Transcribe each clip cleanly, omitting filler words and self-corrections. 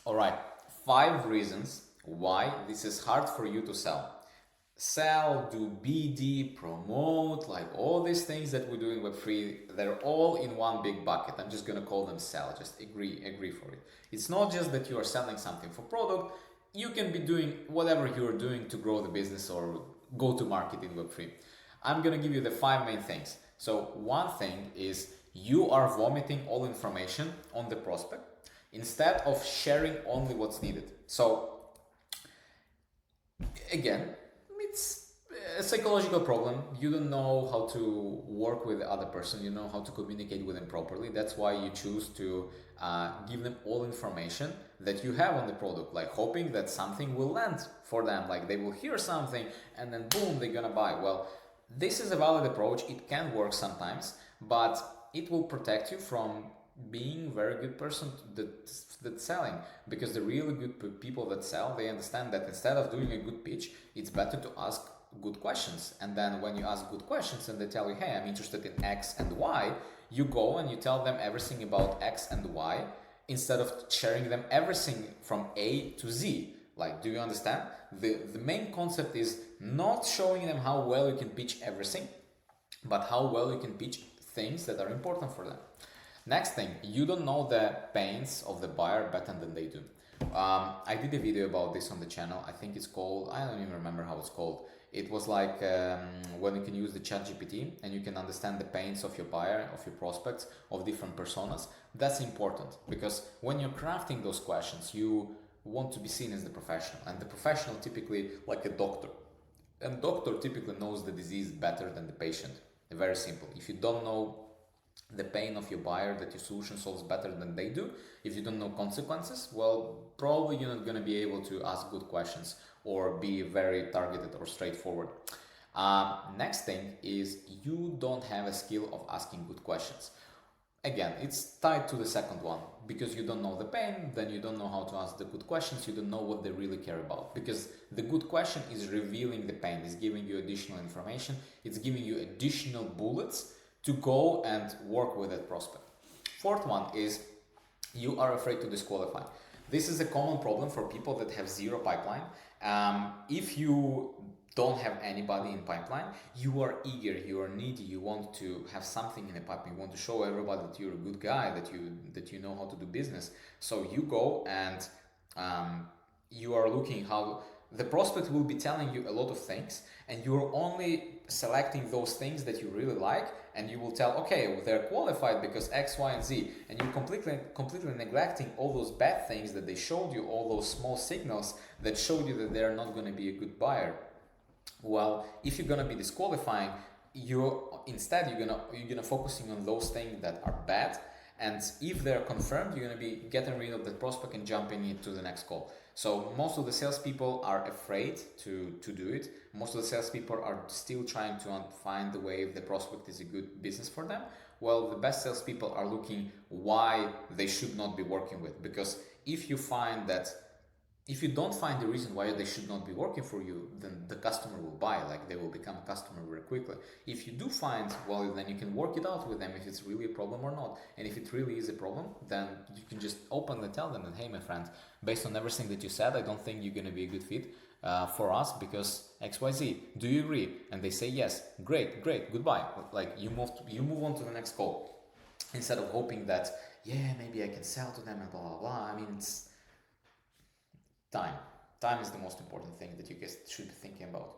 All right, 5 reasons why this is hard for you to sell. Sell, do BD, promote, like all these things that we do in Web3, they're all in one big bucket. I'm just gonna call them sell. Just agree for it. It's not just that you are selling something for product. You can be doing whatever you're doing to grow the business or go to market in Web3. I'm gonna give you the 5 main things. So one thing is you are vomiting all information on the prospect instead of sharing only what's needed. So again, it's a psychological problem. You don't know how to work with the other person. You know how to communicate with them properly. That's why you choose to give them all information that you have on the product, like hoping that something will land for them, like they will hear something and then boom, they're gonna buy. Well, this is a valid approach. It can work sometimes, but it will protect you from being a very good person that's selling, because the really good people that sell, they understand that instead of doing a good pitch, it's better to ask good questions. And then when you ask good questions and they tell you, hey, I'm interested in X and Y, you go and you tell them everything about X and Y instead of sharing them everything from A to Z. Like, do you understand? The main concept is not showing them how well you can pitch everything, but how well you can pitch things that are important for them. Next thing, you don't know the pains of the buyer better than they do. I did a video about this on the channel. I think it's called, I don't even remember how it's called. It was like when you can use the ChatGPT and you can understand the pains of your buyer, of your prospects, of different personas. That's important, because when you're crafting those questions, you want to be seen as the professional, and the professional typically like a doctor. And doctor typically knows the disease better than the patient. Very simple. If you don't know the pain of your buyer, that your solution solves better than they do, if you don't know consequences, well, probably you're not going to be able to ask good questions or be very targeted or straightforward. Next thing is you don't have a skill of asking good questions. Again, it's tied to the second one, because you don't know the pain, then you don't know how to ask the good questions, you don't know what they really care about, because the good question is revealing the pain, is giving you additional information, it's giving you additional bullets to go and work with that prospect. Fourth one is you are afraid to disqualify. This is a common problem for people that have zero pipeline. If you don't have anybody in pipeline, you are eager, you are needy, you want to have something in the pipeline, you want to show everybody that you're a good guy, that you know how to do business. So you go and you are looking how the prospect will be telling you a lot of things, and you're only selecting those things that you really like, and you will tell, okay, well, they're qualified because X, Y, and Z, and you're completely neglecting all those bad things that they showed you, all those small signals that showed you that they're not going to be a good buyer. Well, if you're going to be disqualifying, you're gonna focusing on those things that are bad, and if they're confirmed, you're gonna be getting rid of the prospect and jumping into the next call. So most of the salespeople are afraid to do it. Most of the salespeople are still trying to find the way if the prospect is a good business for them. Well, the best salespeople are looking why they should not be working with, because if you don't find the reason why they should not be working for you, then the customer will buy, like they will become a customer very quickly. If you do find, well, then you can work it out with them if it's really a problem or not. And if it really is a problem, then you can just openly tell them that, hey, my friend, based on everything that you said, I don't think you're going to be a good fit for us because XYZ. Do you agree? And they say yes. Great, goodbye. Like you move on to the next call, instead of hoping that, yeah, maybe I can sell to them and blah, blah, blah. I mean, it's time is the most important thing that you guys should be thinking about.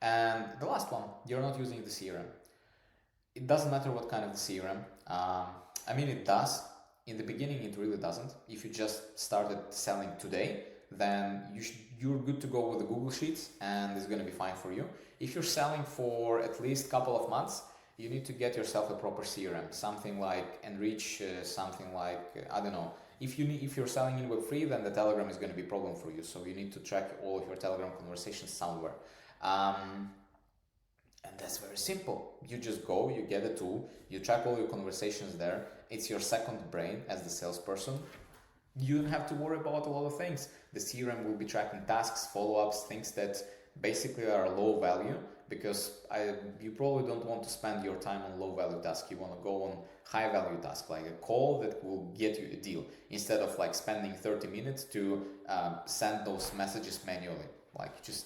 And the last one, you're not using the CRM. It doesn't matter what kind of the CRM. I mean, it does. In the beginning, it really doesn't. If you just started selling today, then you're good to go with the Google Sheets and it's going to be fine for you. If you're selling for at least a couple of months, you need to get yourself a proper CRM, something like Enrich, something like, I don't know. If you're selling in Web3, then the Telegram is going to be a problem for you. So you need to track all of your Telegram conversations somewhere. And that's very simple. You just go, you get a tool, you track all your conversations there. It's your second brain as the salesperson. You don't have to worry about a lot of things. The CRM will be tracking tasks, follow-ups, things that basically are low value, because you probably don't want to spend your time on low value task. You want to go on high value task, like a call that will get you a deal, instead of like spending 30 minutes to send those messages manually. Like just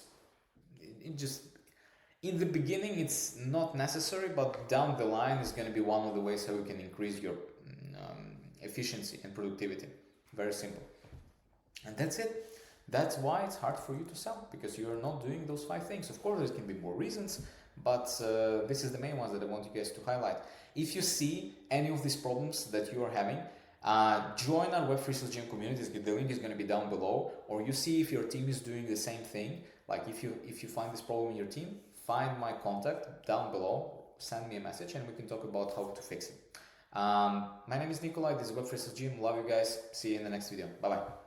in the beginning it's not necessary, but down the line is going to be one of the ways how you can increase your efficiency and productivity. Very simple. And that's it. That's why it's hard for you to sell, because you are not doing those 5 things. Of course, there can be more reasons, but this is the main ones that I want you guys to highlight. If you see any of these problems that you are having, join our Web3 Sales Gym community. The link is going to be down below. Or you see if your team is doing the same thing. Like if you find this problem in your team, find my contact down below, send me a message, and we can talk about how to fix it. My name is Nikolai. This is Web3 Sales Gym. Love you guys. See you in the next video. Bye bye.